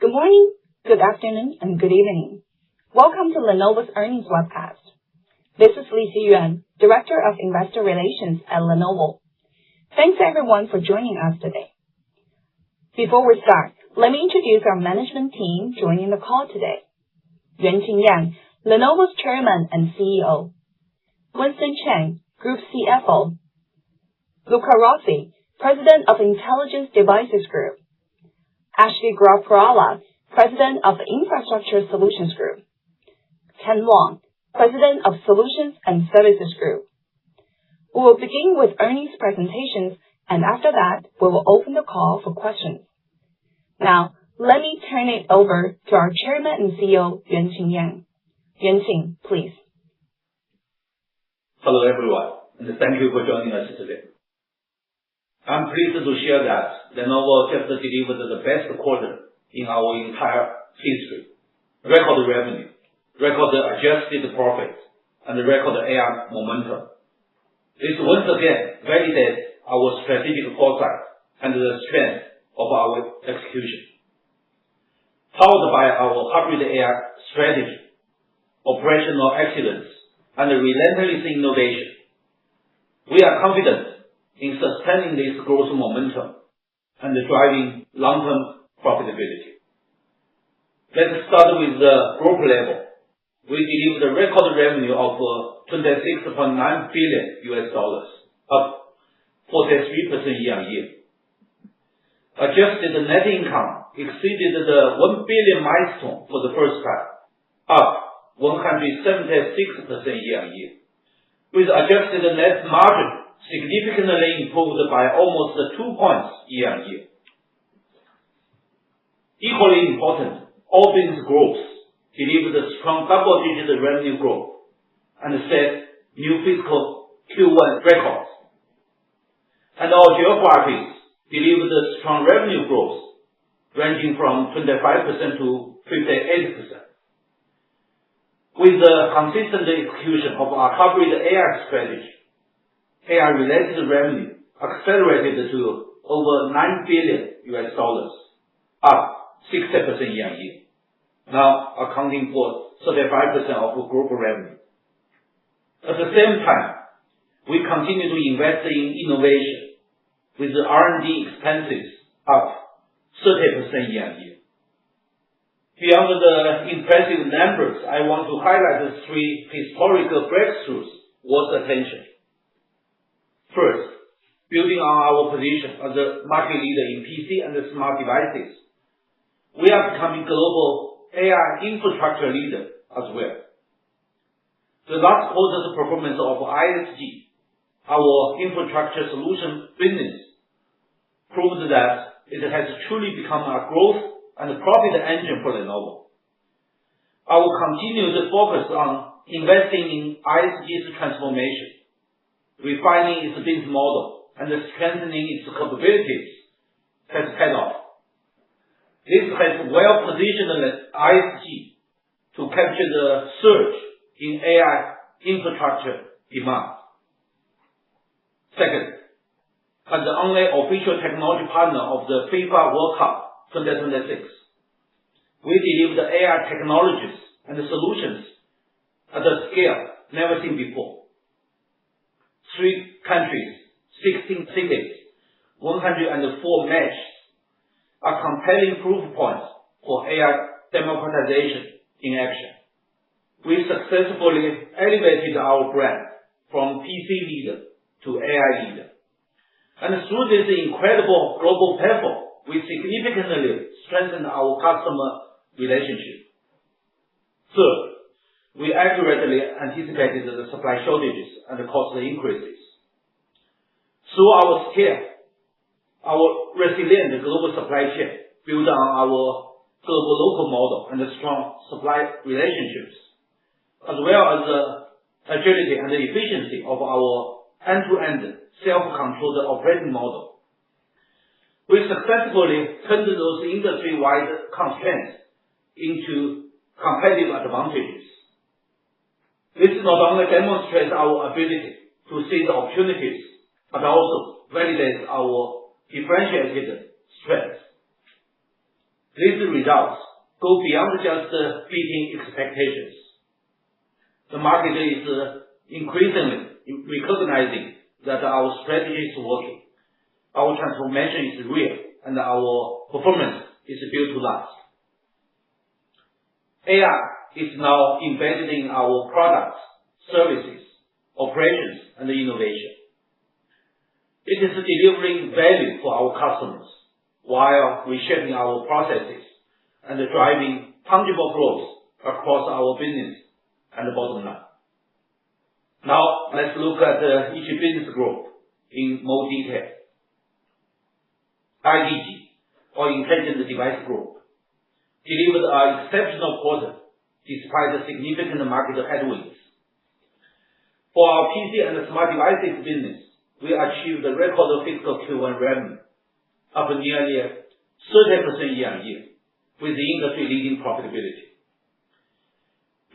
Good morning, good afternoon, and good evening. Welcome to Lenovo's earnings webcast. This is Lisa Yuan, Director of Investor Relations at Lenovo. Thanks everyone for joining us today. Before we start, let me introduce our management team joining the call today. Yuanqing Yang, Lenovo's Chairman and CEO. Winston Cheng, Group CFO. Luca Rossi, President of Intelligent Devices Group. Ashley Graff-Perala, President of the Infrastructure Solutions Group. Ken Wong, President of Solutions and Services Group. We will begin with earnings presentations, and after that, we will open the call for questions. Now, let me turn it over to our Chairman and CEO, Yuanqing Yang. Yuanqing, please. Hello everyone, and thank you for joining us today. I'm pleased to share that Lenovo just delivered the best quarter in our entire history. Record revenue, record adjusted profit, and record AR momentum. This once again validates our strategic foresight and the strength of our execution. Powered by our hybrid AI strategy, operational excellence, and relentless innovation, we are confident in sustaining this growth momentum and driving long-term profitability. Let's start with the group level. We delivered a record revenue of $26.9 billion, up 43% year-on-year. Adjusted net income exceeded the $1 billion milestone for the first time, up 176% year-on-year, with adjusted net margin significantly improved by almost 2 points year-on-year. Equally important, all business groups delivered strong double-digit revenue growth and set new fiscal Q1 records. And our geographies delivered strong revenue growth, ranging from 25% to 58%. With the consistent execution of our hybrid AI strategy, AI-related revenue accelerated to over $9 billion, up 60% year-on-year, now accounting for 35% of group revenue. At the same time, we continue to invest in innovation, with the R&D expenses up 30% year-on-year. Beyond the impressive numbers, I want to highlight the 3 historical breakthroughs worth attention. First, building on our position as a market leader in PC and smart devices, we are becoming global AI infrastructure leader as well. The last quarter's performance of ISG, our infrastructure solution business, proved that it has truly become a growth and profit engine for Lenovo. Our continued focus on investing in ISG's transformation, refining its business model, and strengthening its capabilities has paid off. This has well positioned ISG to capture the surge in AI infrastructure demand. Second, as the only official technology partner of the FIFA World Cup 2026, we delivered AI technologies and solutions at a scale never seen before. 3 countries, 16 cities, 104 matches are compelling proof points for AI democratization in action. We successfully elevated our brand from PC leader to AI leader. And through this incredible global platform, we significantly strengthened our customer relationship. Third, we accurately anticipated the supply shortages and cost increases. Through our scale, our resilient global supply chain built on our global local model and strong supply relationships, as well as the agility and the efficiency of our end-to-end self-controlled operating model, we successfully turned those industry-wide constraints into competitive advantages. This not only demonstrates our ability to seize opportunities, but also validates our differentiated strengths. These results go beyond just beating expectations. The market is increasingly recognizing that our strategy is working, our transformation is real, and our performance is built to last. AI is now embedded in our products, services, operations, and innovation. It is delivering value for our customers while reshaping our processes and driving tangible growth across our business and the bottom line. Now, let's look at each business group in more detail. IDG, or Intelligent Device Group, delivered an exceptional quarter despite the significant market headwinds. For our PC and smart devices business, we achieved a record fiscal Q1 revenue, up nearly 30% year-on-year, with the industry-leading profitability.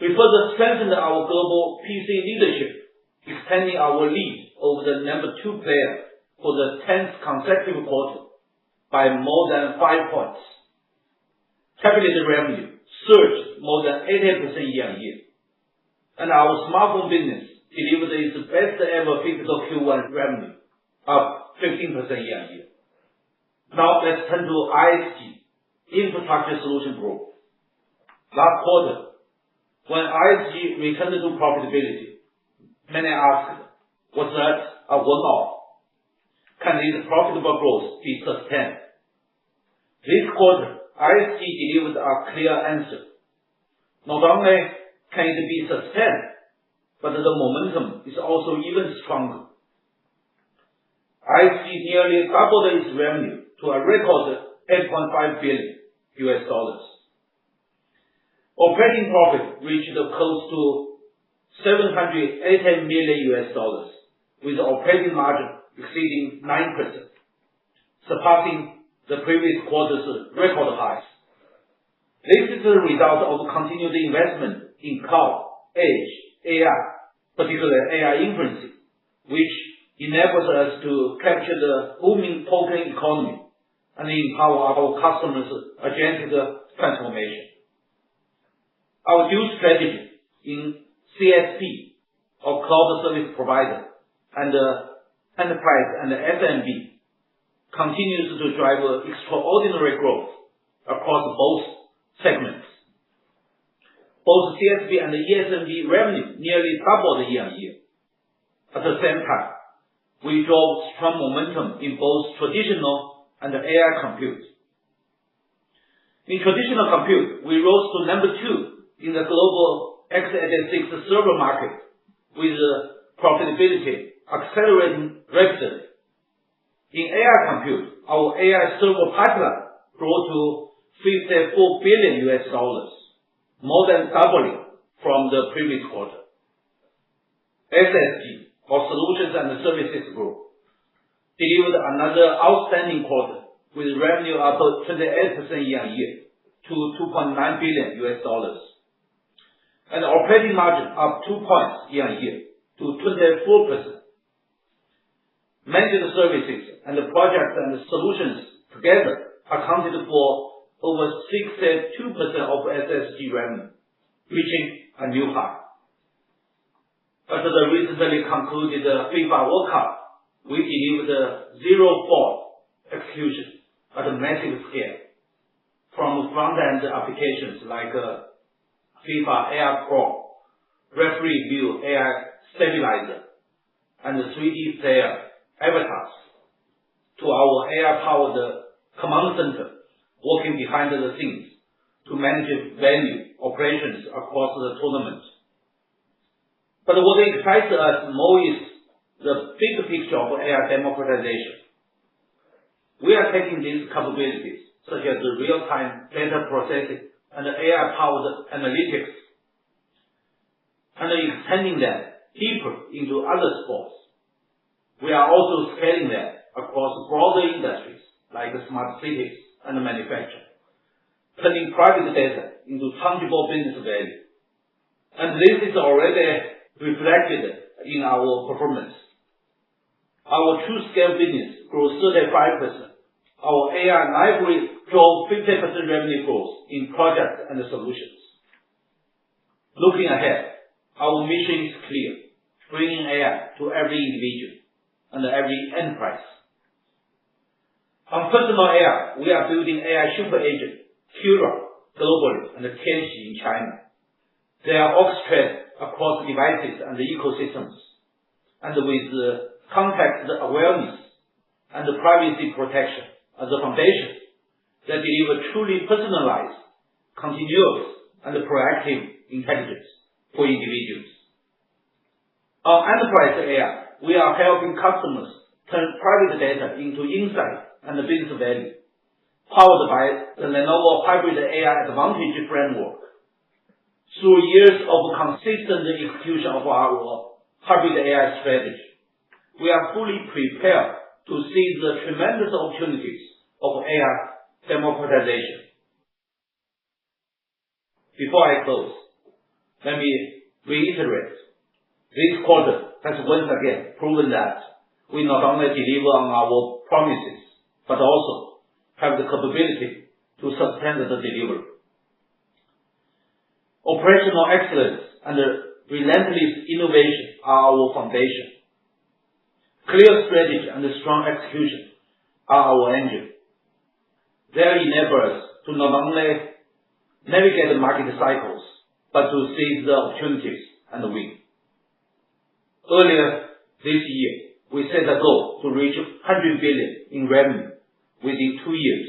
We further strengthened our global PC leadership, extending our lead over the number 2 player for the 10th consecutive quarter by more than 5 points. Tablet revenue surged more than 80% year-on-year, and our smartphone business delivered its best ever fiscal Q1 revenue, up 15% year-on-year. Now let's turn to ISG, Infrastructure Solution Group. Last quarter, when ISG returned to profitability, many asked, was that a one-off? Can this profitable growth be sustained? This quarter, ISG delivered a clear answer. Not only can it be sustained, but the momentum is also even stronger. ISG nearly doubled its revenue to a record $8.5 billion. Operating profit reached close to $780 million, with operating margin exceeding 9%, surpassing the previous quarter's record highs. This is the result of continued investment in cloud, edge, AI, particularly AI inferencing, which enables us to capture the booming token economy and empower our customers' agentic transformation. Our dual strategy in CSP, or cloud service provider, and enterprise and SMB continues to drive extraordinary growth across both segments. Both CSP and ESMB revenue nearly doubled year-on-year. At the same time, we drove strong momentum in both traditional and AI compute. In traditional compute, we rose to number 2 in the global x86 server market, with profitability accelerating rapidly. In AI compute, our AI server pipeline grew to $54 billion, more than doubling from the previous quarter. SSG, or Solutions and Services Group, delivered another outstanding quarter, with revenue up 28% year-on-year to $2.9 billion, and operating margin up 2 points year-on-year to 24%. Managed services and the projects and solutions together accounted for over 62% of SSG revenue, reaching a new high. At the recently concluded FIFA World Cup, we delivered zero-fault execution at a massive scale, from front-end applications like FIFA AI Pro, Referee View AI Stabilizer, and 3D player avatars, to our AI-powered command center working behind the scenes to manage venue operations across the tournament. But what excites us more is the big picture of AI democratization. We are taking these capabilities, such as real-time data processing and AI-powered analytics, and extending them deeper into other sports. We are also scaling them across broader industries like smart cities and manufacturing, turning private data into tangible business value. And this is already reflected in our performance. Our TrueScale business grew 35%, our AI library drove 50% revenue growth in projects and solutions. Looking ahead, our mission is clear: bringing AI to every individual and every enterprise. On personal AI, we are building AI super agent, Kira, globally, and Tianxi in China. They are orchestrated across devices and ecosystems, and with context awareness and privacy protection as a foundation, they deliver truly personalized, continuous, and proactive intelligence for individuals. On enterprise AI, we are helping customers turn private data into insight and business value, powered by the Lenovo Hybrid AI Advantage framework. Through years of consistent execution of our Hybrid AI strategy, we are fully prepared to seize the tremendous opportunities of AI democratization. Before I close, let me reiterate, this quarter has once again proven that we not only deliver on our promises, but also have the capability to sustain the delivery. Operational excellence and relentless innovation are our foundation. Clear strategy and strong execution are our engine. They enable us to not only navigate the market cycles, but to seize the opportunities and win. Earlier this year, we set a goal to reach 100 billion in revenue within 2 years.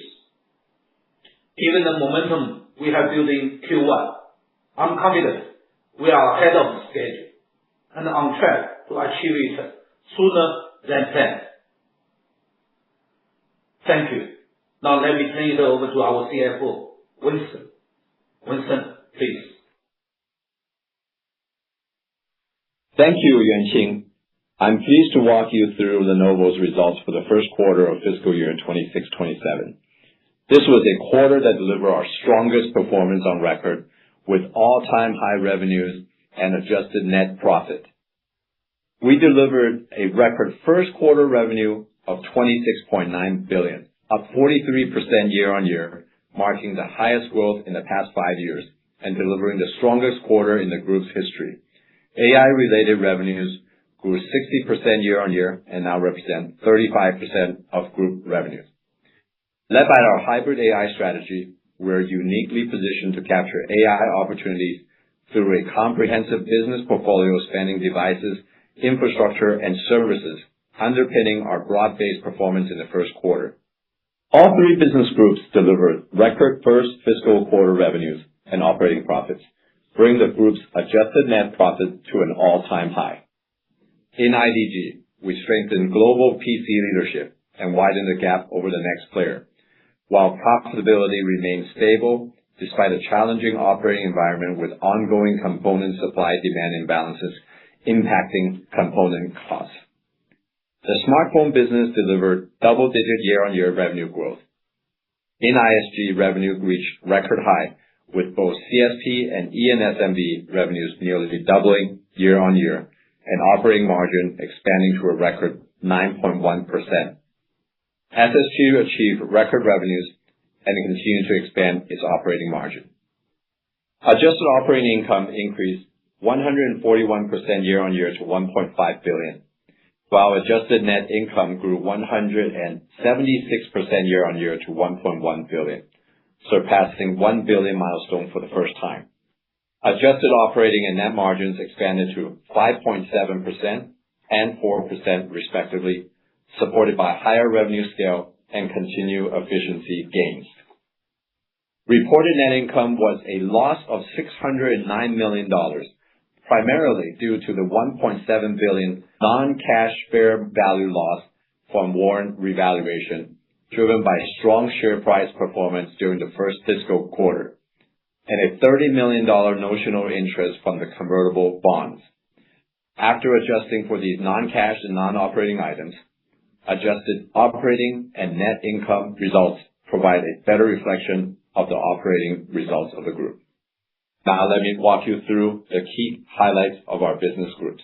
Given the momentum we have built in Q1, I'm confident we are ahead of schedule and on track to achieve it sooner than planned. Thank you. Now let me turn it over to our CFO, Winston. Winston, please. Thank you, Yuanqing. I'm pleased to walk you through Lenovo's results for the first quarter of fiscal year 26-27. This was a quarter that delivered our strongest performance on record, with all-time high revenues and adjusted net profit. We delivered a record first quarter revenue of $26.9 billion, up 43% year-on-year, marking the highest growth in the past 5 years and delivering the strongest quarter in the group's history. AI-related revenues grew 60% year-on-year and now represent 35% of group revenues. Led by our hybrid AI strategy, we're uniquely positioned to capture AI opportunities through a comprehensive business portfolio spanning devices, infrastructure, and services, underpinning our broad-based performance in the first quarter. All three business groups delivered record first fiscal quarter revenues and operating profits, bringing the group's adjusted net profit to an all-time high. In IDG, we strengthened global PC leadership and widened the gap over the next player, while profitability remained stable despite a challenging operating environment with ongoing component supply-demand imbalances impacting component costs. The smartphone business delivered double-digit year-on-year revenue growth. In ISG, revenue reached record high, with both CSP and ENSMB revenues nearly doubling year-on-year, and operating margin expanding to a record 9.1%. SSG achieved record revenues and continued to expand its operating margin. Adjusted operating income increased 141% year-on-year to $1.5 billion, while adjusted net income grew 176% year-on-year to $1.1 billion, surpassing $1 billion milestone for the first time. Adjusted operating and net margins expanded to 5.7% and 4% respectively, supported by higher revenue scale and continued efficiency gains. Reported net income was a loss of $609 million, primarily due to the $1.7 billion non-cash fair value loss from warrant revaluation, driven by strong share price performance during the first fiscal quarter, and a $30 million notional interest from the convertible bonds. After adjusting for these non-cash and non-operating items, adjusted operating and net income results provide a better reflection of the operating results of the group. Now let me walk you through the key highlights of our business groups.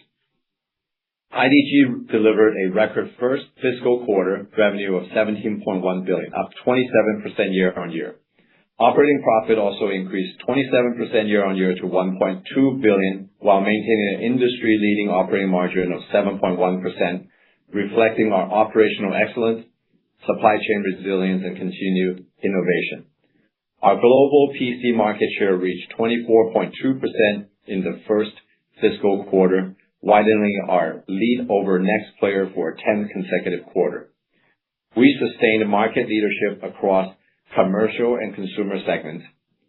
IDG delivered a record first fiscal quarter revenue of $17.1 billion, up 27% year-on-year. Operating profit also increased 27% year-on-year to $1.2 billion, while maintaining an industry-leading operating margin of 7.1%, reflecting our operational excellence, supply chain resilience, and continued innovation. Our global PC market share reached 24.2% in the first fiscal quarter, widening our lead over next player for a 10th consecutive quarter. We sustained market leadership across commercial and consumer segments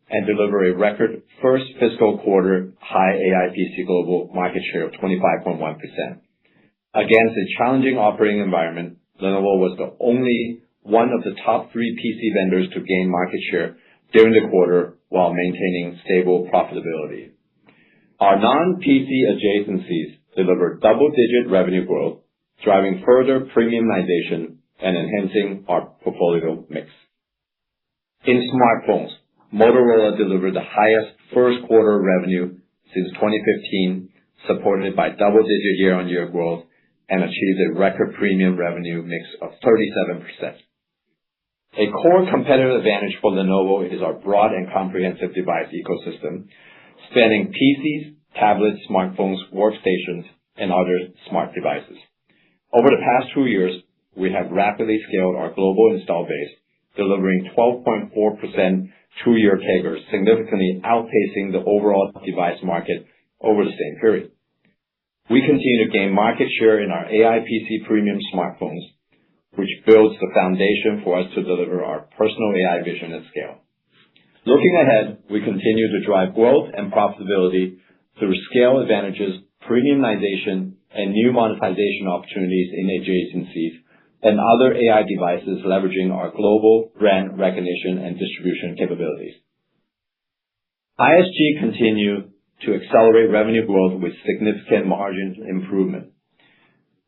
and deliver a record first fiscal quarter high AI PC global market share of 25.1%. Against a challenging operating environment, Lenovo was the only one of the top 3 PC vendors to gain market share during the quarter while maintaining stable profitability. Our non-PC adjacencies delivered double-digit revenue growth, driving further premiumization and enhancing our portfolio mix. In smartphones, Motorola delivered the highest first quarter revenue since 2015, supported by double-digit year-on-year growth, and achieved a record premium revenue mix of 37%. A core competitive advantage for Lenovo is our broad and comprehensive device ecosystem, spanning PCs, tablets, smartphones, workstations, and other smart devices. Over the past 2 years, we have rapidly scaled our global install base, delivering 12.4% 2-year CAGR, significantly outpacing the overall device market over the same period. We continue to gain market share in our AI PC premium smartphones, which builds the foundation for us to deliver our personal AI vision at scale. Looking ahead, we continue to drive growth and profitability through scale advantages, premiumization, and new monetization opportunities in adjacencies and other AI devices, leveraging our global brand recognition and distribution capabilities. ISG continued to accelerate revenue growth with significant margin improvement.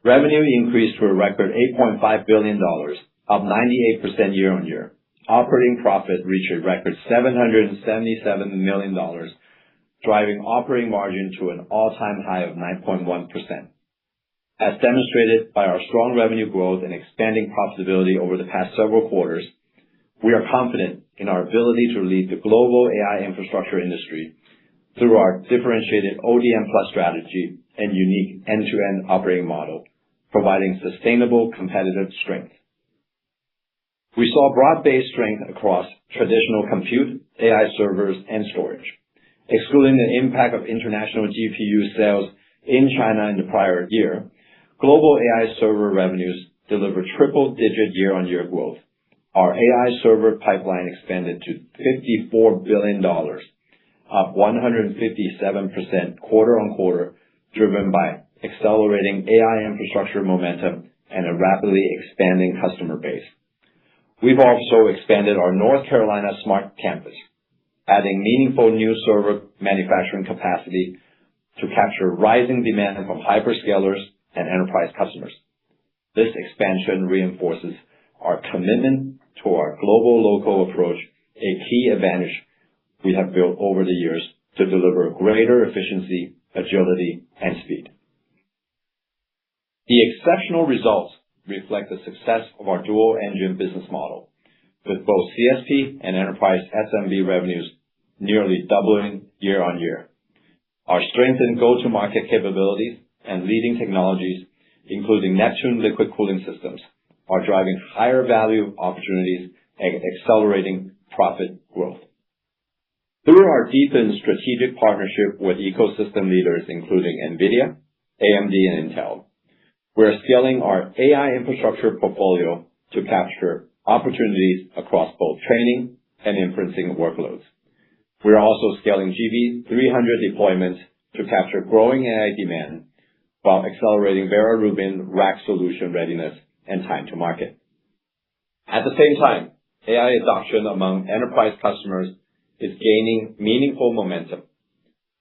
Revenue increased to a record $8.5 billion, up 98% year-on-year. Operating profit reached a record $777 million, driving operating margin to an all-time high of 9.1%. As demonstrated by our strong revenue growth and expanding profitability over the past several quarters, we are confident in our ability to lead the global AI infrastructure industry through our differentiated ODM Plus strategy and unique end-to-end operating model, providing sustainable competitive strength. We saw broad-based strength across traditional compute, AI servers, and storage. Excluding the impact of international GPU sales in China in the prior year, global AI server revenues delivered triple-digit year-on-year growth. Our AI server pipeline expanded to $54 billion, up 157% quarter-on-quarter, driven by accelerating AI infrastructure momentum and a rapidly expanding customer base. We've also expanded our North Carolina Smart Campus, adding meaningful new server manufacturing capacity to capture rising demand from hyperscalers and enterprise customers. This expansion reinforces our commitment to our global local approach, a key advantage we have built over the years to deliver greater efficiency, agility, and speed. The exceptional results reflect the success of our dual-engine business model, with both CSP and enterprise SMB revenues nearly doubling year-on-year. Our strengthened go-to-market capabilities and leading technologies, including Neptune liquid cooling systems, are driving higher value opportunities and accelerating profit growth. Through our deepened strategic partnership with ecosystem leaders including NVIDIA, AMD, and Intel, we're scaling our AI infrastructure portfolio to capture opportunities across both training and inferencing workloads. We are also scaling GB300 deployments to capture growing AI demand while accelerating Vera Rubin rack solution readiness and time to market. At the same time, AI adoption among enterprise customers is gaining meaningful momentum.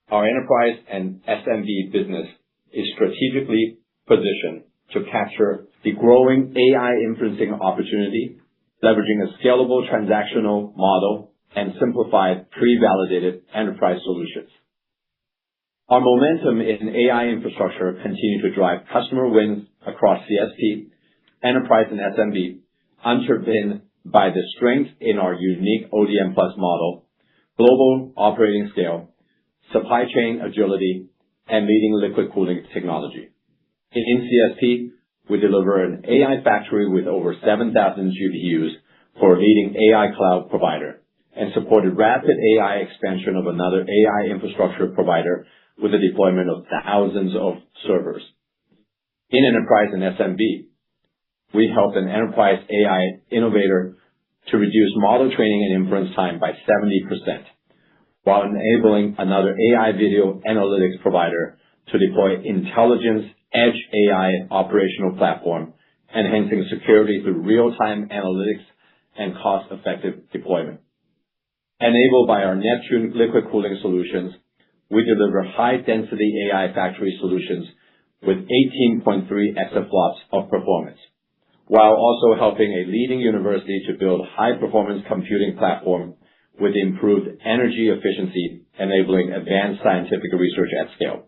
Our enterprise and SMB business is strategically positioned to capture the growing AI inferencing opportunity, leveraging a scalable transactional model and simplified pre-validated enterprise solutions. Our momentum in AI infrastructure continued to drive customer wins across CSP, enterprise, and SMB, underpinned by the strength in our unique ODM Plus model, global operating scale, supply chain agility, and leading liquid cooling technology. In CSP, we deliver an AI factory with over 7,000 GPUs for a leading AI cloud provider and supported rapid AI expansion of another AI infrastructure provider with the deployment of thousands of servers. In enterprise and SMB, we helped an enterprise AI innovator to reduce model training and inference time by 70%, while enabling another AI video analytics provider to deploy intelligence edge AI operational platform, enhancing security through real-time analytics and cost-effective deployment. Enabled by our Neptune liquid cooling solutions, we deliver high-density AI factory solutions with 18.3 exaflops of performance, while also helping a leading university to build high-performance computing platform with improved energy efficiency, enabling advanced scientific research at scale.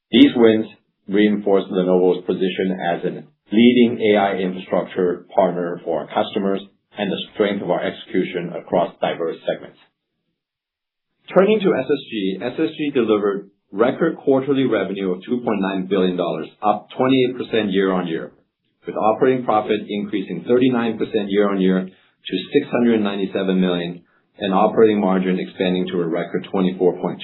These wins reinforce Lenovo's position as a leading AI infrastructure partner for our customers and the strength of our execution across diverse segments. Turning to SSG delivered record quarterly revenue of $2.9 billion, up 28% year-on-year, with operating profit increasing 39% year-on-year to $697 million and operating margin expanding to a record 24.2%.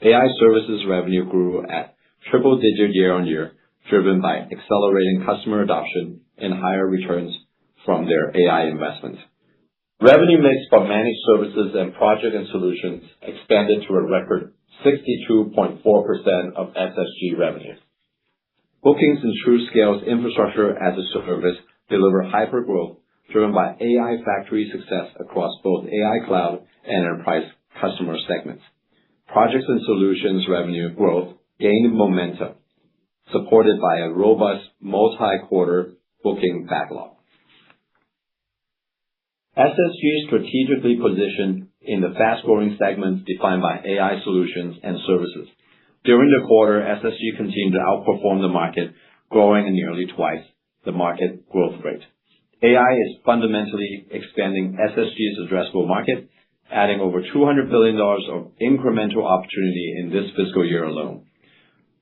AI services revenue grew at triple-digit year-on-year, driven by accelerating customer adoption and higher returns from their AI investments. Revenue mix from managed services and project and solutions expanded to a record 62.4% of SSG revenue. Bookings in TruScale's infrastructure as a service deliver hyper-growth, driven by AI factory success across both AI cloud and enterprise customer segments. Projects and solutions revenue growth gained momentum, supported by a robust multi-quarter booking backlog. SSG strategically positioned in the fast-growing segments defined by AI solutions and services. During the quarter, SSG continued to outperform the market, growing at nearly twice the market growth rate. AI is fundamentally expanding SSG's addressable market, adding over $200 billion of incremental opportunity in this fiscal year alone.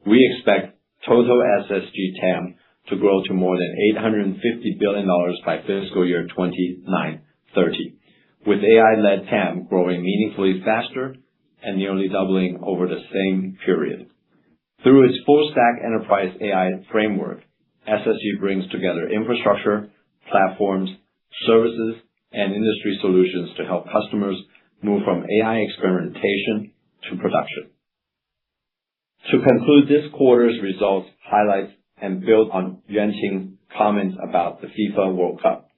We expect total SSG TAM to grow to more than $850 billion by fiscal year 29-30, with AI-led TAM growing meaningfully faster and nearly doubling over the same period. Through its full-stack enterprise AI framework, SSG brings together infrastructure, platforms, services, and industry solutions to help customers move from AI experimentation to production. To conclude this quarter's results, highlights, and build on Yuanqing's comments about the FIFA World Cup,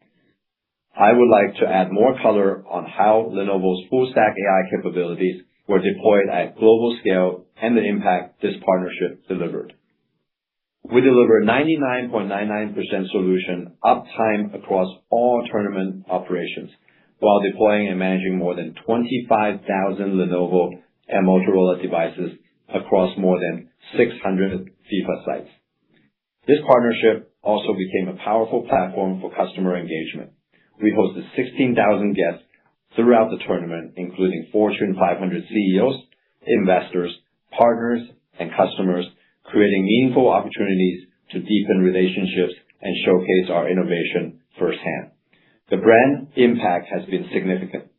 I would like to add more color on how Lenovo's full-stack AI capabilities were deployed at global scale and the impact this partnership delivered. We delivered 99.99% solution uptime across all tournament operations, while deploying and managing more than 25,000 Lenovo and Motorola devices across more than 600 FIFA sites. This partnership also became a powerful platform for customer engagement. We hosted 16,000 guests throughout the tournament, including Fortune 500 CEOs, investors, partners, and customers, creating meaningful opportunities to deepen relationships and showcase our innovation firsthand. The brand impact has been significant.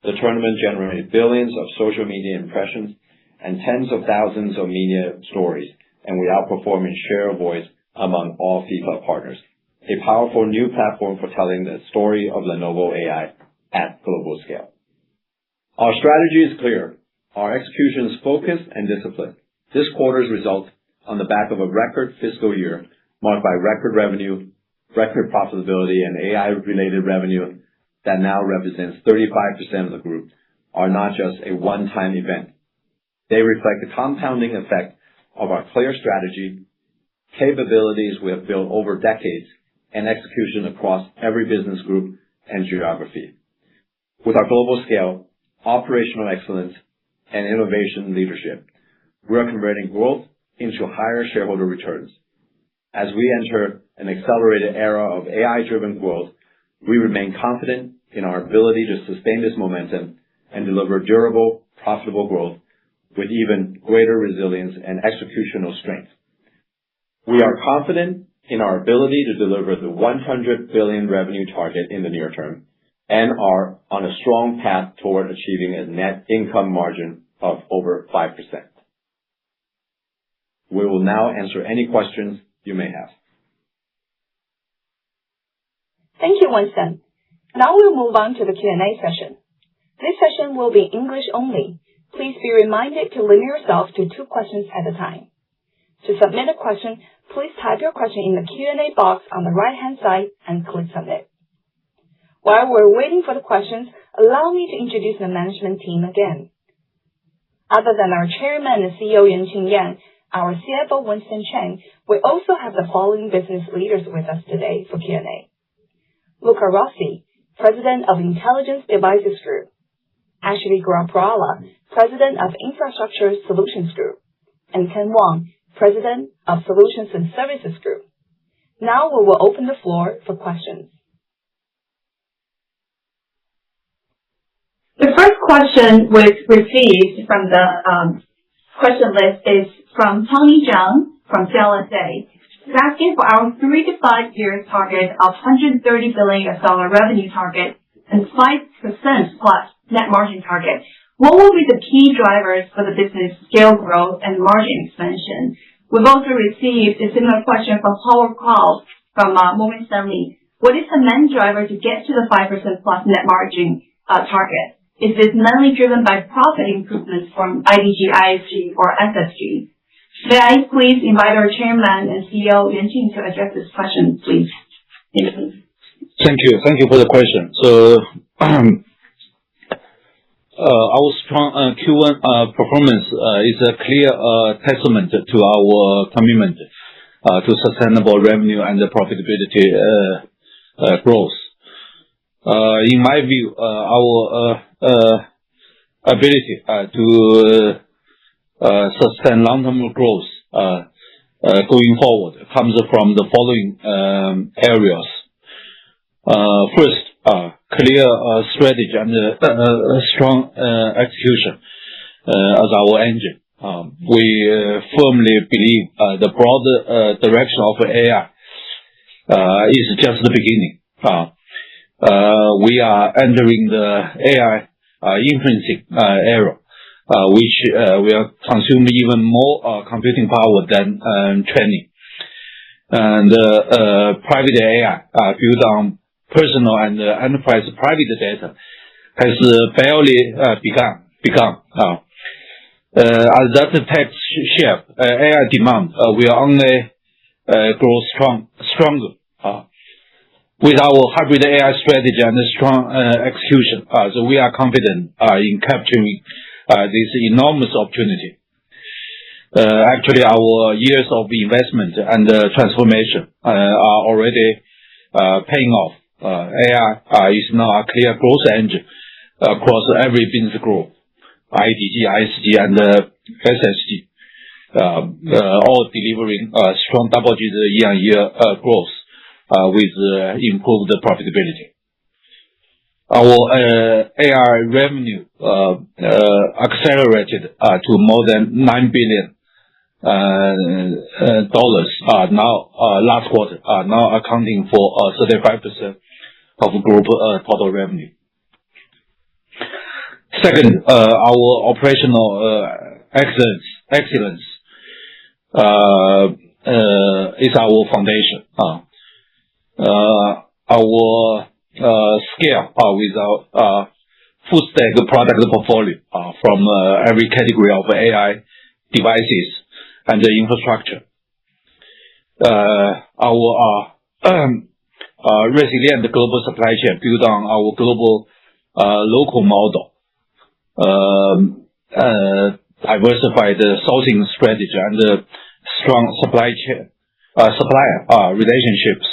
The tournament generated billions of social media impressions and tens of thousands of media stories, and we outperformed in share of voice among all FIFA partners. A powerful new platform for telling the story of Lenovo AI at global scale. Our strategy is clear. Our execution is focused and disciplined. This quarter's results on the back of a record fiscal year marked by record revenue, record profitability, and AI-related revenue that now represents 35% of the group are not just a one-time event. They reflect the compounding effect of our clear strategy, capabilities we have built over decades, and execution across every business group and geography. With our global scale, operational excellence, and innovation leadership, we are converting growth into higher shareholder returns. As we enter an accelerated era of AI-driven growth, we remain confident in our ability to sustain this momentum and deliver durable, profitable growth with even greater resilience and executional strength. We are confident in our ability to deliver the $100 billion revenue target in the near term and are on a strong path toward achieving a net income margin of over 5%. We will now answer any questions you may have. Thank you, Winston. Now we'll move on to the Q&A session. This session will be English only. Please be reminded to limit yourself to 2 questions at a time. To submit a question, please type your question in the Q&A box on the right-hand side and click Submit. While we're waiting for the questions, allow me to introduce the management team again. Other than our Chairman and CEO Yuanqing Yan, our CFO Winston Cheng, we also have the following business leaders with us today for Q&A. Luca Rossi, President of Intelligence Devices Group. Ashley Graprala, President of Infrastructure Solutions Group. And Ken Wang, President of Solutions and Services Group. Now we will open the floor for questions. The first question we've received from the question list is from Tony Zhang from CLSA. He's asking for our 3 to 5 year target of $130 billion revenue target and 5% plus net margin target. What will be the key drivers for the business scale growth and margin expansion? We've also received a similar question from Howard Call from Morgan Stanley. What is the main driver to get to the 5% plus net margin target? Is this mainly driven by profit improvements from IDG, ISG, or SSG? May I please invite our Chairman and CEO Yuanqing to address this question, please? Thank you. Thank you for the question. So, our strong Q1 performance is a clear testament to our commitment to sustainable revenue and profitability growth. In my view, our ability to sustain long-term growth going forward comes from the following areas. First, clear strategy and strong execution as our engine. We firmly believe the broad direction of AI is just the beginning. We are entering the AI inferencing era, which will consume even more computing power than training. And private AI built on personal and enterprise private data has barely begun. As that takes shape, AI demand will only grow stronger. With our hybrid AI strategy and strong execution, so we are confident in capturing this enormous opportunity. Actually, our years of investment and transformation are already paying off. AI is now a clear growth engine across every business group, IDG, ISG, and SSG, all delivering strong double-digit year-on-year growth with improved profitability. Our AI revenue accelerated to more than $9 billion now last quarter, now accounting for 35% of group total revenue. Second, our operational excellence is our foundation. Our scale with our full stack product portfolio from every category of AI devices and the infrastructure. Our resilient global supply chain built on our global local model, diversified sourcing strategy, and strong supplier relationships,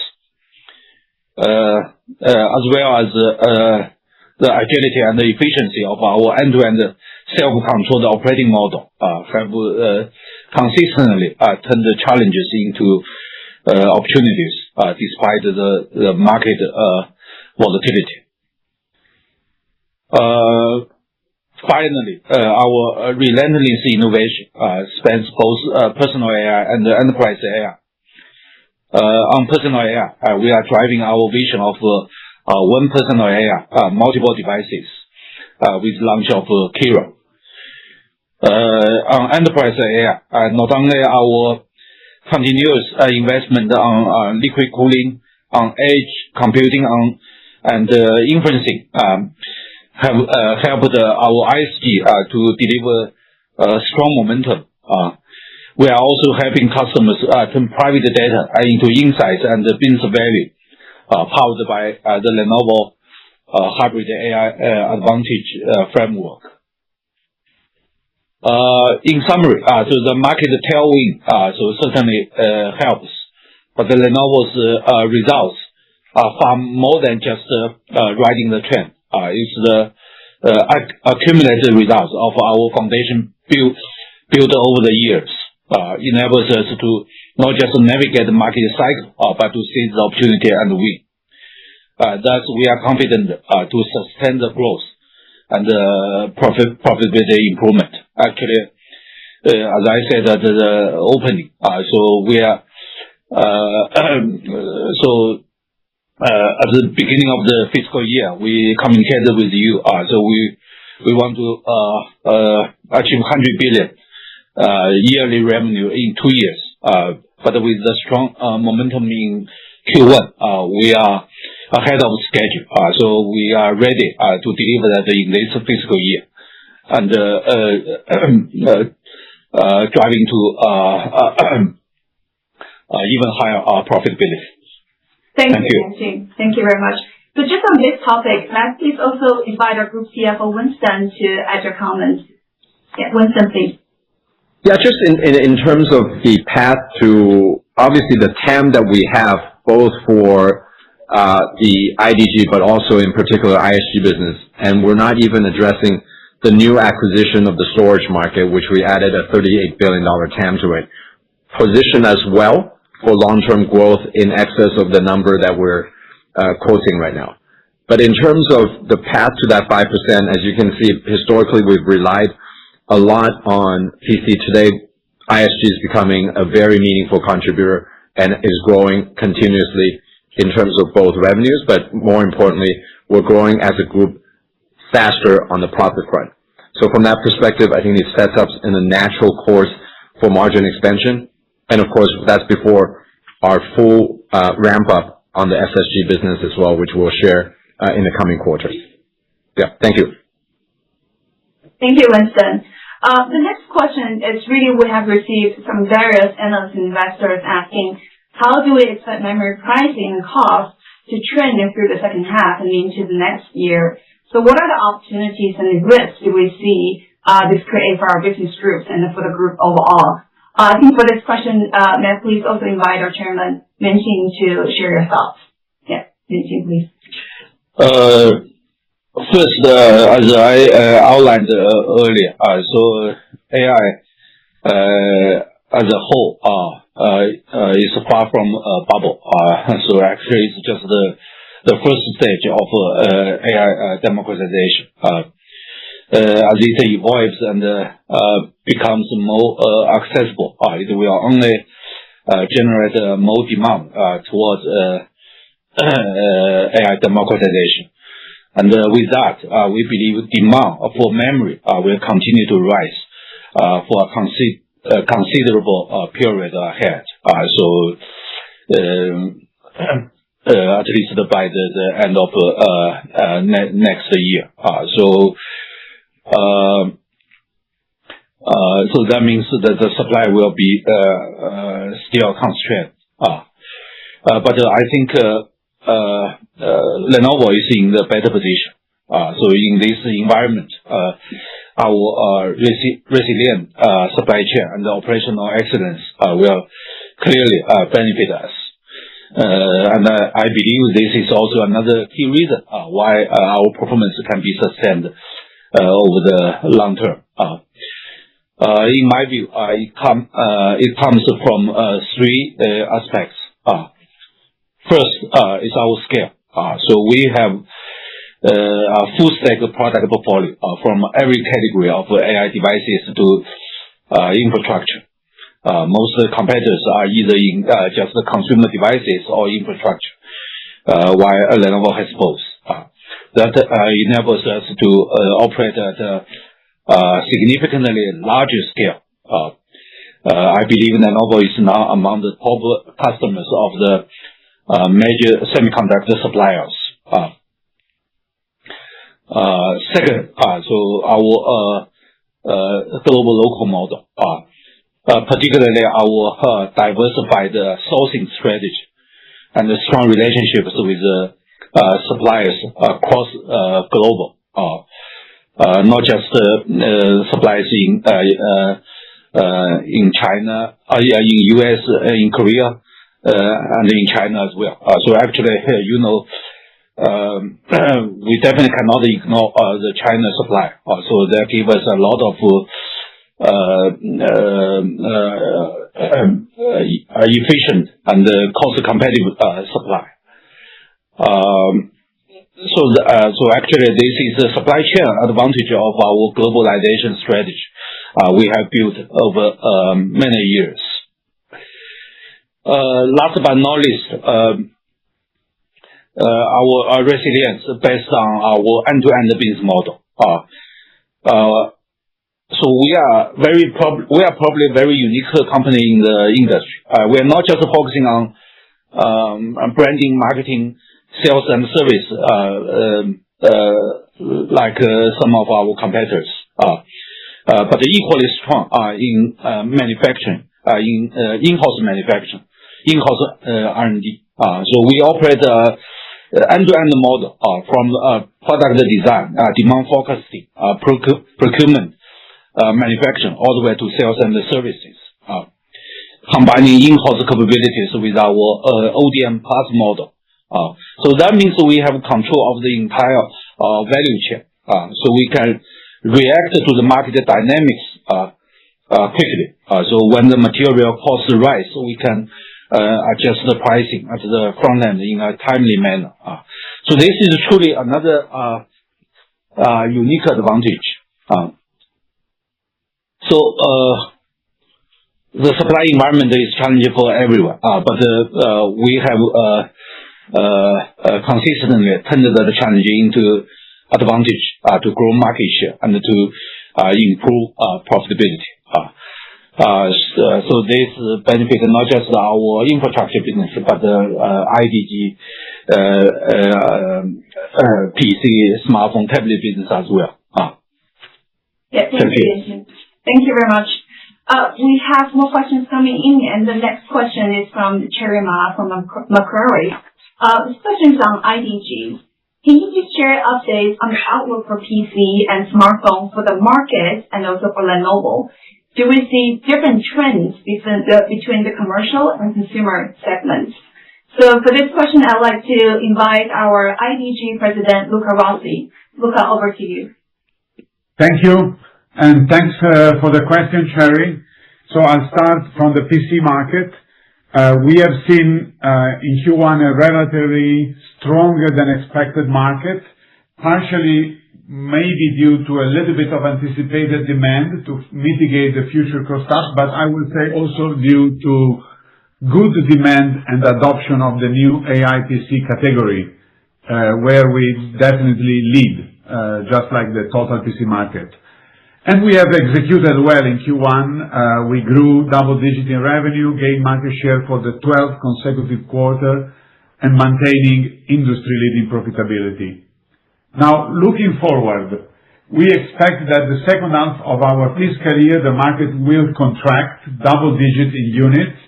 as well as the agility and the efficiency of our end-to-end self-controlled operating model have consistently turned the challenges into opportunities despite the market volatility. Finally, our relentless innovation spans both personal AI and enterprise AI. On personal AI, we are driving our vision of one personal AI, multiple devices, with launch of Kira. On enterprise AI, not only our continuous investment on liquid cooling, on edge computing, and inferencing have helped our ISG to deliver strong momentum. We are also helping customers turn private data into insights and business value, powered by the Lenovo Hybrid AI Advantage framework. In summary, so the market tailwind certainly helps, but the Lenovo's results are far more than just riding the trend. It's the accumulated results of our foundation built over the years. Enables us to not just navigate the market cycle, but to seize the opportunity and win. Thus, we are confident to sustain the growth and profitability improvement. Actually, as I said at the opening, so we are at the beginning of the fiscal year, we communicated with you. So we want to achieve 100 billion yearly revenue in 2 years. But with the strong momentum in Q1, we are ahead of schedule. So we are ready to deliver that in this fiscal year, and driving to even higher profitability. Thank you. Thank you very much. So just on this topic, let's please also invite our Group CFO, Winston, to add your comments. Yeah, Winston, please. Yeah, just in terms of the path to, obviously, the TAM that we have, both for the IDG, but also in particular ISG business, and we're not even addressing the new acquisition of the storage market, which we added a $38 billion TAM to it, position as well for long-term growth in excess of the number that we're quoting right now. But in terms of the path to that 5%, as you can see, historically we've relied a lot on PC. Today, ISG is becoming a very meaningful contributor and is growing continuously in terms of both revenues, but more importantly, we're growing as a group faster on the profit front. So from that perspective, I think it sets us in a natural course for margin expansion. And of course, that's before our full ramp up on the SSG business as well, which we'll share in the coming quarters. Yeah, thank you. Thank you, Winston. The next question is really, we have received from various analysts and investors asking, how do we expect memory pricing and costs to trend through the second half and into the next year? So what are the opportunities and the risks do we see this create for our business groups and for the group overall? I think for this question, may I please also invite our chairman, Min-Ching, to share your thoughts. Yeah, Min-Ching, please. First, as I outlined earlier, so AI as a whole is far from a bubble. So actually, it's just the first stage of AI democratization. As it evolves and becomes more accessible, it will only generate more demand towards AI democratization. And with that, we believe demand for memory will continue to rise for a considerable period ahead. So at least by the end of next year. So that means that the supply will be still constrained. But I think Lenovo is in the better position. So in this environment, our resilient supply chain and operational excellence will clearly benefit us. And I believe this is also another key reason why our performance can be sustained over the long term. In my view, it comes from three aspects. First is our scale. So we have a full stack product portfolio from every category of AI devices to infrastructure. Most competitors are either in just the consumer devices or infrastructure, while Lenovo has both. That enables us to operate at a significantly larger scale. I believe Lenovo is now among the top customers of the major semiconductor suppliers. Second, so our global local model, particularly our diversified sourcing strategy and the strong relationships with suppliers across global, not just suppliers in China, in US, in Korea, and in China as well. So actually, we definitely cannot ignore the China supply. So that gives us a lot of efficient and cost competitive supply. So actually, this is a supply chain advantage of our globalization strategy we have built over many years. Last but not least, our resilience based on our end-to-end business model. So we are probably a very unique company in the industry. We are not just focusing on branding, marketing, sales, and service like some of our competitors, but equally strong in manufacturing, in in-house manufacturing, in-house R&D. So we operate end-to-end model from product design, demand forecasting, procurement, manufacturing, all the way to sales and services, combining in-house capabilities with our ODM plus model. So that means we have control of the entire value chain, so we can react to the market dynamics quickly. So when the material costs rise, we can adjust the pricing at the front end in a timely manner. So this is truly another unique advantage. So the supply environment is challenging for everyone, but we have consistently turned the challenge into advantage to grow market share and to improve profitability. So this benefits not just our infrastructure business, but IDG, PC, smartphone, tablet business as well. Yeah, thank you. Thank you very much. We have more questions coming in, and the next question is from Cherry Ma from Macquarie. This question is on IDG. Can you please share updates on the outlook for PC and smartphone for the market and also for Lenovo? Do we see different trends between the commercial and consumer segments? So for this question, I'd like to invite our IDG President, Luca Rossi. Luca, over to you. Thank you, and thanks for the question, Cherry. So I'll start from the PC market. We have seen in Q1 a relatively stronger than expected market, partially maybe due to a little bit of anticipated demand to mitigate the future cost up, but I would say also due to good demand and adoption of the new AI PC category, where we definitely lead, just like the total PC market. And we have executed well in Q1. We grew double-digit in revenue, gained market share for the 12th consecutive quarter, and maintaining industry-leading profitability. Now, looking forward, we expect that the second half of our fiscal year, the market will contract double-digit in units,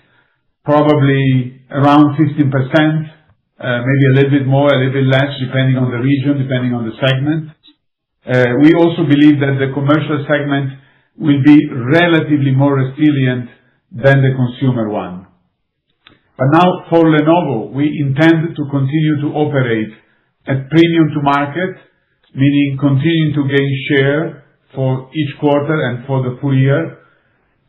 probably around 15%, maybe a little bit more, a little bit less, depending on the region, depending on the segment. We also believe that the commercial segment will be relatively more resilient than the consumer one. But now for Lenovo, we intend to continue to operate at premium to market, meaning continuing to gain share for each quarter and for the full year.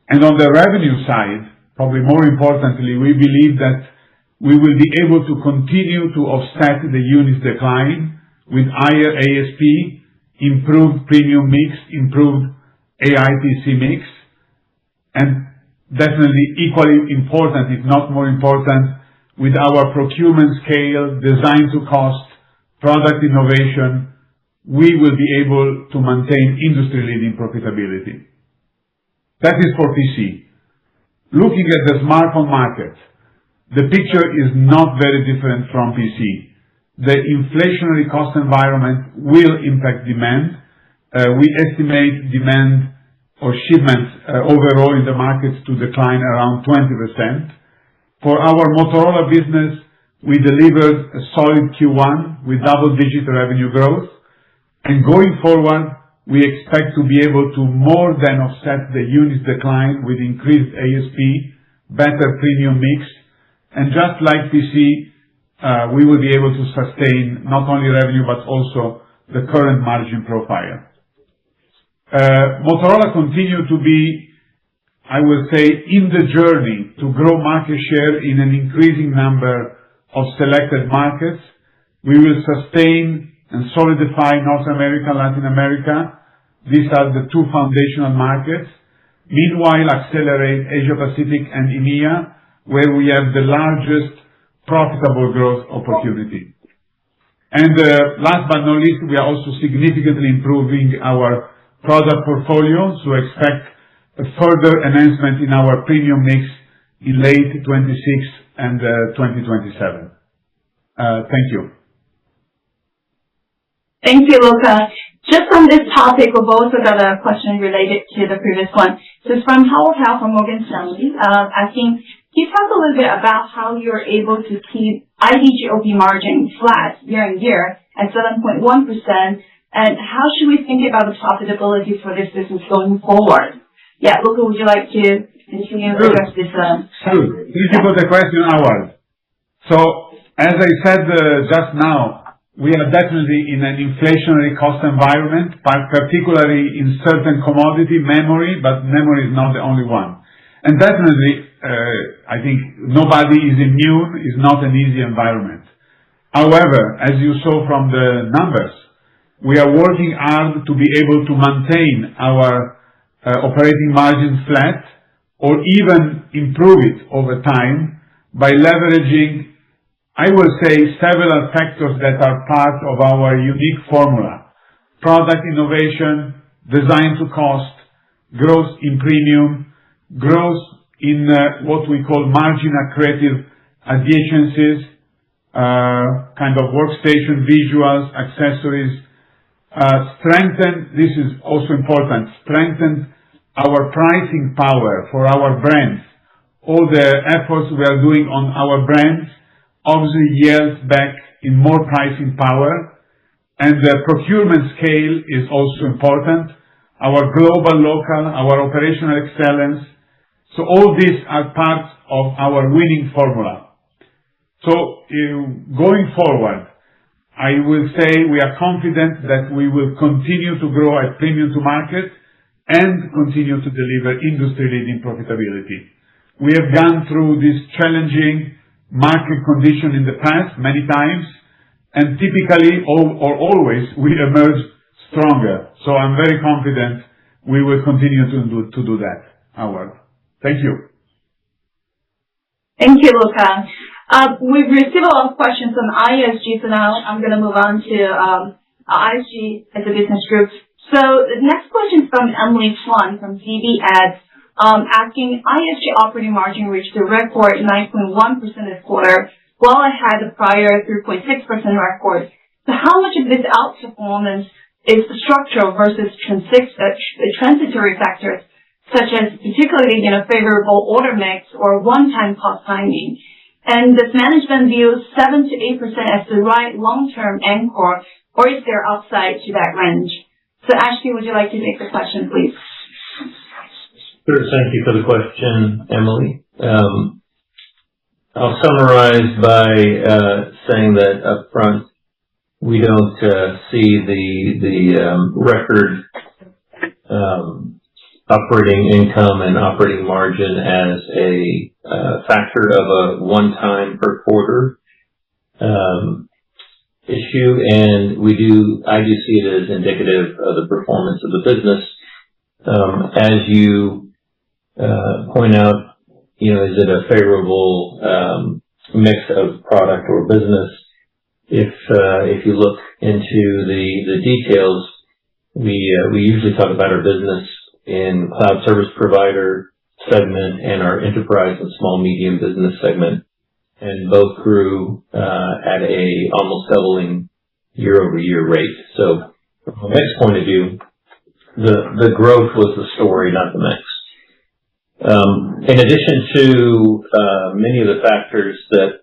And on the revenue side, probably more importantly, we believe that we will be able to continue to offset the units decline with higher ASP, improved premium mix, improved AI PC mix, and definitely equally important, if not more important, with our procurement scale, design to cost, product innovation, we will be able to maintain industry-leading profitability. That is for PC. Looking at the smartphone market, the picture is not very different from PC. The inflationary cost environment will impact demand. We estimate demand or shipments overall in the markets to decline around 20%. For our Motorola business, we delivered a solid Q1 with double-digit revenue growth. And going forward, we expect to be able to more than offset the units decline with increased ASP, better premium mix, and just like PC, we will be able to sustain not only revenue but also the current margin profile. Motorola continue to be, I will say, in the journey to grow market share in an increasing number of selected markets. We will sustain and solidify North America, Latin America. These are the two foundational markets. Meanwhile, accelerate Asia Pacific and EMEA, where we have the largest profitable growth opportunity. And last but not least, we are also significantly improving our product portfolio, so expect a further enhancement in our premium mix in late 26 and 2027. Thank you. Thank you, Luca. Just on this topic, we've also got a question related to the previous one. This is from Howard Howe from Morgan Stanley, asking, can you talk a little bit about how you're able to keep IDG OP margin flat year on year at 7.1%, and how should we think about the profitability for this business going forward? Yeah, Luca, would you like to continue to address this? Sure. Thank you for the question, Howard. So, as I said just now, we are definitely in an inflationary cost environment, particularly in certain commodity memory, but memory is not the only one. And definitely, I think nobody is immune, is not an easy environment. However, as you saw from the numbers, we are working hard to be able to maintain our operating margin flat or even improve it over time by leveraging, I will say, several factors that are part of our unique formula: product innovation, design to cost, growth in premium, growth in what we call margin accretive adjacencies, kind of workstation visuals, accessories, this is also important, strengthen our pricing power for our brands. All the efforts we are doing on our brands obviously yields back in more pricing power, and the procurement scale is also important. Our global, local, our operational excellence. So all these are parts of our winning formula. So going forward, I will say we are confident that we will continue to grow at premium to market and continue to deliver industry-leading profitability. We have gone through this challenging market condition in the past many times, and typically or always we emerge stronger. So I'm very confident we will continue to do that, Howard. Thank you. Thank you, Luca. We've received a lot of questions on ISG, so now I'm going to move on to ISG as a business group. So the next question is from Emily Chuan from DB Ads, asking, ISG operating margin reached a record 9.1% this quarter, well ahead of the prior 3.6% record. So how much of this outperformance is structural versus transitory factors, such as particularly favorable order mix or one-time cost timing? And does management view 7 to 8% as the right long-term anchor, or is there upside to that range? So Ashley, would you like to take the question, please? Sure. Thank you for the question, Emily. I'll summarize by saying that up front, we don't see the record operating income and operating margin as a factor of a one-time per quarter issue, and I do see it as indicative of the performance of the business. As you point out, is it a favorable mix of product or business? If you look into the details, we usually talk about our business in cloud service provider segment and our enterprise and small medium business segment, and both grew at a almost doubling year-over-year rate. So from a mix point of view, the growth was the story, not the mix. In addition to many of the factors that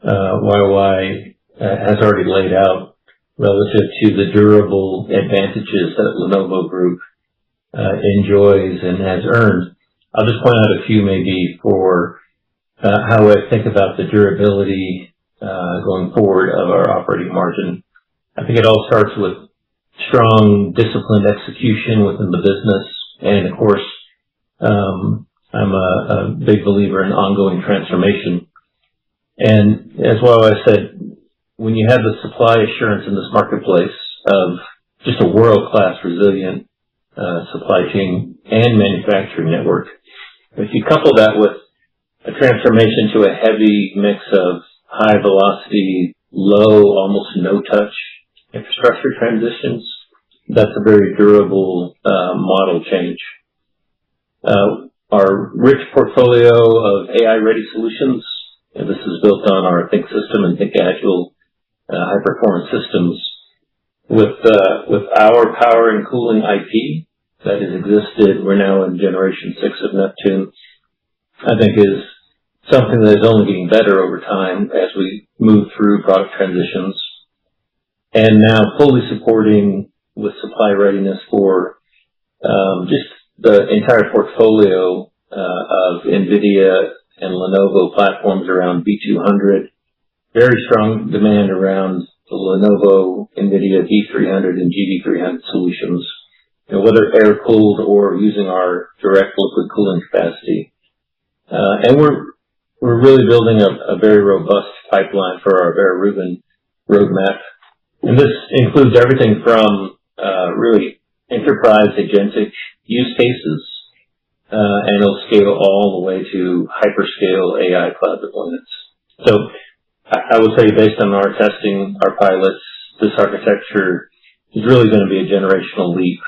YY has already laid out relative to the durable advantages that Lenovo Group enjoys and has earned, I'll just point out a few maybe for how I think about the durability going forward of our operating margin. I think it all starts with strong, disciplined execution within the business, and of course, I'm a big believer in ongoing transformation. And as well I said, when you have the supply assurance in this marketplace of just a world-class resilient supply chain and manufacturing network, if you couple that with a transformation to a heavy mix of high velocity, low, almost no touch infrastructure transitions, that's a very durable model change. Our rich portfolio of AI-ready solutions, and this is built on our Think System and Think Agile high-performance systems, with our power and cooling IP that has existed. We're now in generation 6 of Neptune. I think is something that is only getting better over time as we move through product transitions, and now fully supporting with supply readiness for just the entire portfolio of NVIDIA and Lenovo platforms around B200. Very strong demand around the Lenovo, NVIDIA B300 and GB300 solutions, whether air-cooled or using our direct liquid cooling capacity. And we're really building a very robust pipeline for our Vera Rubin roadmap. And this includes everything from really enterprise agentic use cases, and it'll scale all the way to hyperscale AI cloud deployments. So I would say based on our testing, our pilots, this architecture is really going to be a generational leap.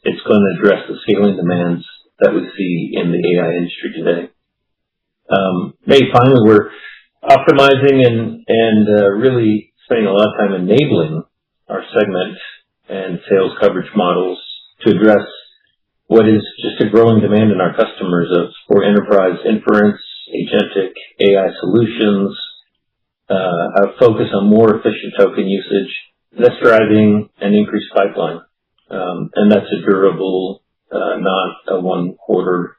It's going to address the scaling demands that we see in the AI industry today. Maybe finally, we're optimizing and really spending a lot of time enabling our segment and sales coverage models to address what is just a growing demand in our customers for enterprise inference, agentic AI solutions, a focus on more efficient token usage. That's driving an increased pipeline, and that's a durable, not a one-quarter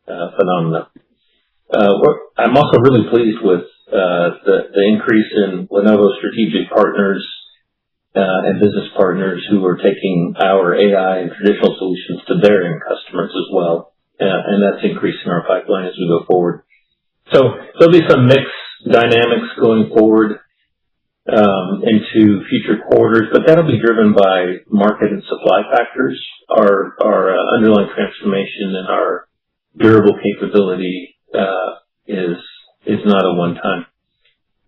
phenomenon. I'm also really pleased with the increase in Lenovo strategic partners and business partners who are taking our AI and traditional solutions to their end customers as well, and that's increasing our pipeline as we go forward. So there'll be some mixed dynamics going forward into future quarters, but that'll be driven by market and supply factors. Our underlying transformation and our durable capability is not a one-time.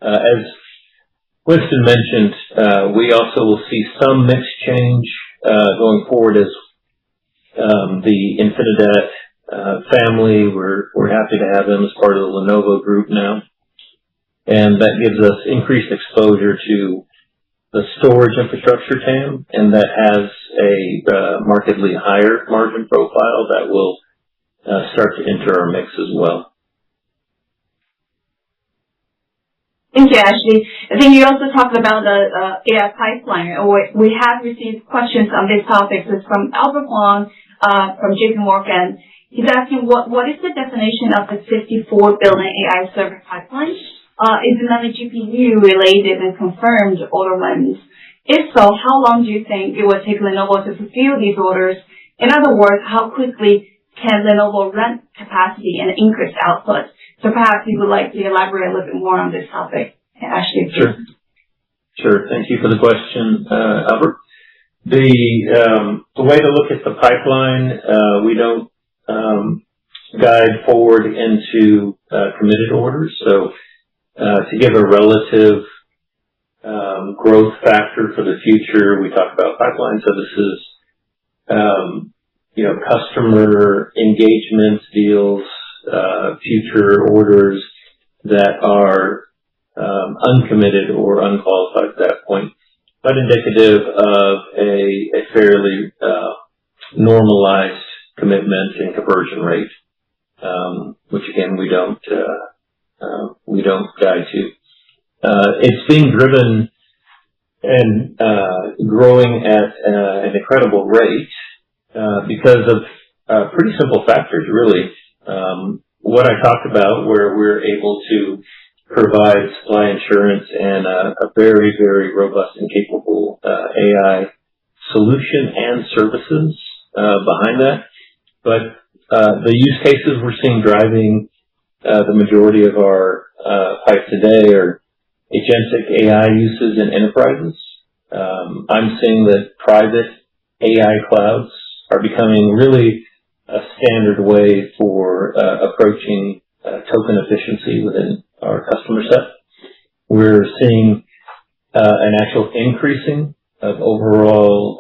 As Winston mentioned, we also will see some mix change going forward as the Infinidat family. We're happy to have them as part of the Lenovo Group now, and that gives us increased exposure to the storage infrastructure TAM, and that has a markedly higher margin profile that will start to enter our mix as well. Thank you, Ashley. I think you also talked about the AI pipeline. We have received questions on this topic. It's from Albert Huang from JP Morgan. He's asking what is the definition of the 54 billion AI server pipeline? Is it mainly GPU related and confirmed order wins? If so, how long do you think it will take Lenovo to fulfill these orders? In other words, how quickly can Lenovo ramp capacity and increase output? So perhaps you would like to elaborate a little bit more on this topic. Ashley, please. Sure. Thank you for the question, Albert. The way to look at the pipeline, we don't guide forward into committed orders. So to give a relative growth factor for the future, we talk about pipeline. So this is customer engagement deals, future orders that are uncommitted or unqualified at that point, but indicative of a fairly normalized commitment and conversion rate, which again we don't guide to. It's being driven and growing at an incredible rate because of pretty simple factors, really. What I talked about, where we're able to provide supply assurance and a very, very robust and capable AI solution and services behind that. But the use cases we're seeing driving the majority of our pipe today are agentic AI uses in enterprises. I'm seeing that private AI clouds are becoming really a standard way for approaching token efficiency within our customer set. We're seeing an actual increasing of overall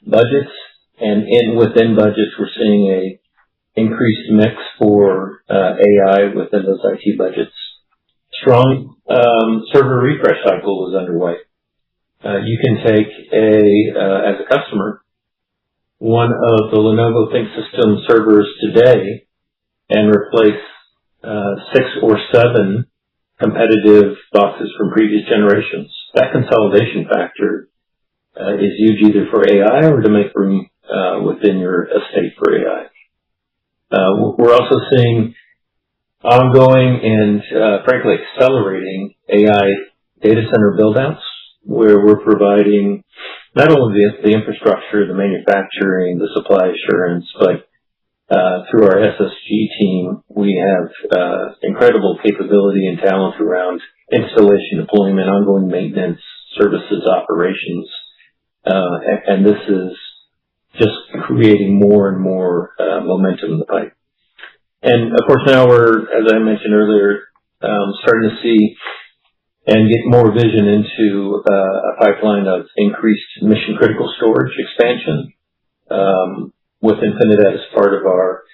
budgets, and within budgets, we're seeing a increased mix for AI within those IT budgets. Strong server refresh cycle is underway. You can take as a customer, one of the Lenovo ThinkSystem servers today and replace 6 or 7 competitive boxes from previous generations. That consolidation factor is huge either for AI or to make room within your estate for AI. We're also seeing ongoing and frankly accelerating AI data center build-outs, where we're providing not only the infrastructure, the manufacturing, the supply assurance, but through our SSG team, we have incredible capability and talent around installation, deployment, ongoing maintenance, services, operations, and this is just creating more and more momentum in the pipe. And of course, now we're, as I mentioned earlier, starting to see and get more vision into a pipeline of increased mission-critical storage expansion with Infinidat as part of our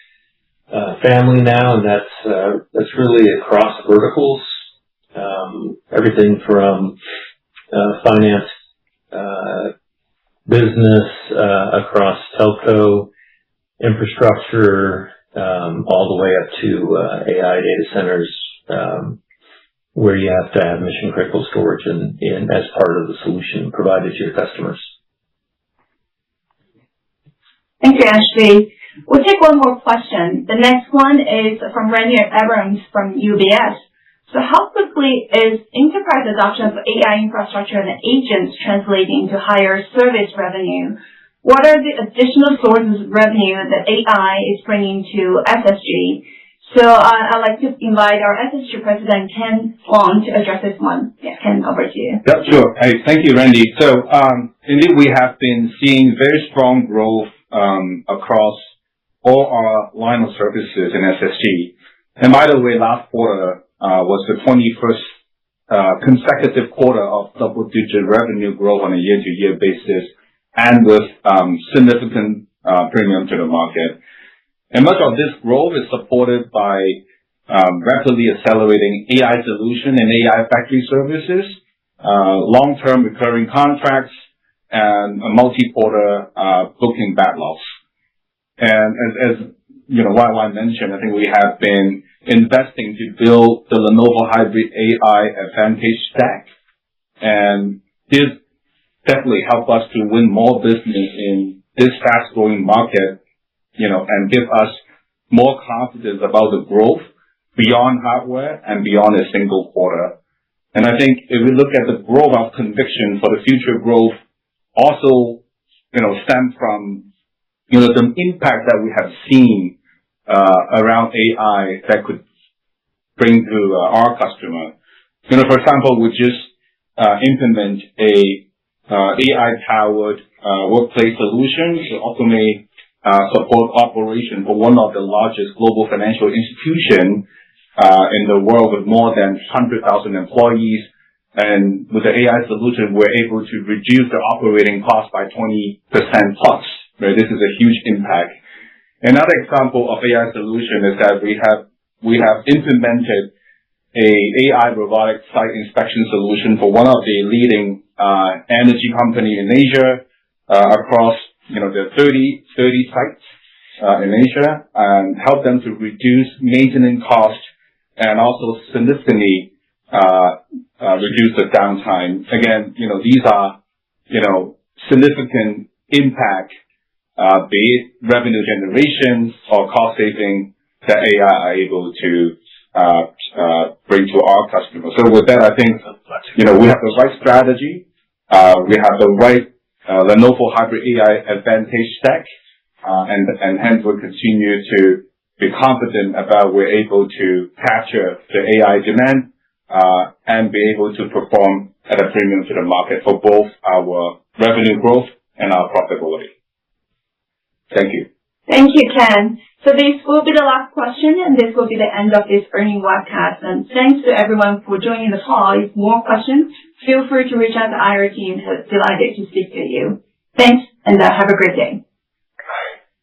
family now, and that's really across verticals, everything from finance, business, across telco, infrastructure, all the way up to AI data centers, where you have to have mission-critical storage in as part of the solution provided to your customers. Thank you, Ashley. We'll take one more question. The next one is from Randy Abrams from UBS. So how quickly is enterprise adoption of AI infrastructure and agents translating to higher service revenue? What are the additional sources of revenue that AI is bringing to SSG? So I'd like to invite our SSG President, Ken Wong, to address this one. Yeah, Ken, over to you. Yeah, sure. Hey, thank you, Randy. So indeed, we have been seeing very strong growth across all our line of services in SSG. And by the way, last quarter was the 21st consecutive quarter of double-digit revenue growth on a year-to-year basis, and with significant premium to the market. And much of this growth is supported by rapidly accelerating AI solution and AI factory services, long-term recurring contracts, and a multi-quarter booking backlogs. And as you know, while I mentioned, I think we have been investing to build the Lenovo Hybrid AI Advantage Stack, and this definitely help us to win more business in this fast-growing market, and give us more confidence about the growth beyond hardware and beyond a single quarter. And I think if we look at the growth of conviction for the future growth, also, stems from, the impact that we have seen around AI that could bring to our customer. For example, we just implement a AI-powered workplace solution to automate support operation for one of the largest global financial institutions in the world with more than 100,000 employees. And with the AI solution, we're able to reduce the operating cost by 20% plus. Right? This is a huge impact. Another example of AI solution is that we have implemented a AI robotic site inspection solution for one of the leading energy company in Asia across the 30 sites in Asia, and help them to reduce maintenance costs and also significantly reduce the downtime. Again, these are significant impact, be it revenue generation or cost saving that AI are able to bring to our customers. So with that, I think we have the right strategy, we have the right Lenovo Hybrid AI Advantage stack, and hence we'll continue to be confident about we're able to capture the AI demand and be able to perform at a premium to the market for both our revenue growth and our profitability. Thank you. Thank you, Ken. So this will be the last question, and this will be the end of this earnings webcast. And thanks to everyone for joining the call. If more questions, feel free to reach out to our team. Delighted to speak to you. Thanks, and have a great day.